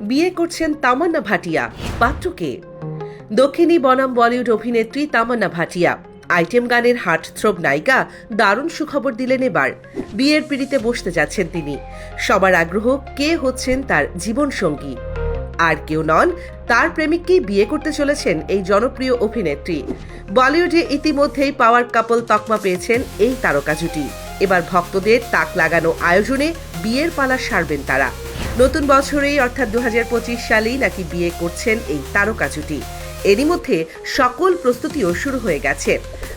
বিয়ে করছেন তামান্না ভাটিয়া, পাত্রকে। দক্ষিণী বনাম বলিউড অভিনেত্রী তামান্না ভাটিয়া আইটেম গানের হার্টথ্রোব নায়িকা দারুণ সুখবর দিলেন এবার। বিয়ের পিঁড়িতে বসতে যাচ্ছেন তিনি। সবার আগ্রহ কে হচ্ছেন তার জীবনসঙ্গী। আর কেউ নন, তার প্রেমিককেই বিয়ে করতে চলেছেন এই জনপ্রিয় অভিনেত্রী। বলিউডে ইতিমধ্যেই পাওয়ার কাপল তকমা পেয়েছেন এই তারকা জুটি। এবার ভক্তদের তাক লাগানো আয়োজনে বিয়ের পালা সারবেন তারা। নতুন বছরেই অর্থাৎ 2025 সালেই নাকি বিয়ে করছেন এই তারকা জুটি। এরই মধ্যে সকল প্রস্তুতিও শুরু হয়ে গেছে।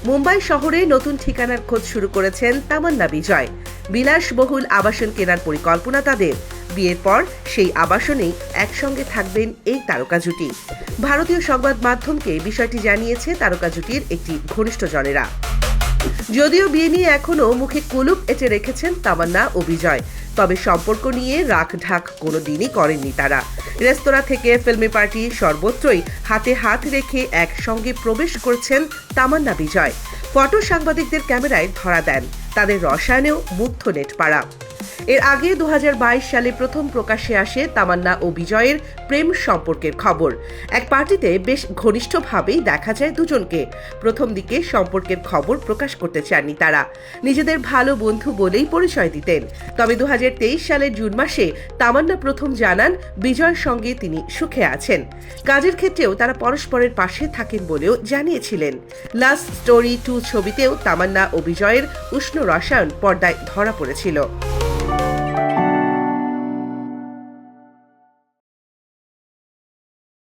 মুম্বাই শহরে নতুন ঠিকানার খোঁজ শুরু করেছেন তামান্না বিজয়। বিলাসবহুল আবাসন কেনার পরিকল্পনা তাদের। বিয়ের পর সেই আবাসনেই একসঙ্গে থাকবেন এই তারকা জুটি। ভারতীয় সংবাদ মাধ্যমকে বিষয়টি জানিয়েছে তারকা জুটির একটি ঘনিষ্ঠজনেরা। যদিও বিয়ে নিয়ে এখনো মুখে কুলুপ এঁটে রেখেছেন তামান্না ও বিজয়, তবে সম্পর্ক নিয়ে রাখ ঢাক কোনোদিনই করেননি তারা। রেস্তোরাঁ থেকে ফিল্মি পার্টি সর্বত্রই হাতে হাত রেখে একসঙ্গে প্রবেশ করছেন তামান্না বিজয়। ফটো সাংবাদিকদের ক্যামেরায় ধরা দেন। তাদের রসায়নেও মুগ্ধ নেটপাড়া। এর আগে 2022 সালে প্রথম প্রকাশ্যে আসে তামান্না ও বিজয়ের প্রেম সম্পর্কের খবর। এক পার্টিতে বেশ ঘনিষ্ঠভাবেই দেখা যায় দুজনকে। প্রথম দিকে সম্পর্কের খবর প্রকাশ করতে চাননি তারা। নিজেদের ভালো বন্ধু বলেই পরিচয় দিতেন। তবে 2023 সালের জুন মাসে তামান্না প্রথম জানান বিজয়ের সঙ্গে তিনি সুখে আছেন। কাজের ক্ষেত্রেও তারা পরস্পরের পাশে থাকেন বলেও জানিয়েছিলেন। লাস্ট স্টোরি 2 ছবিতেও তামান্না ও বিজয়ের উষ্ণ রসায়ন পর্দায় ধরা পড়েছিল।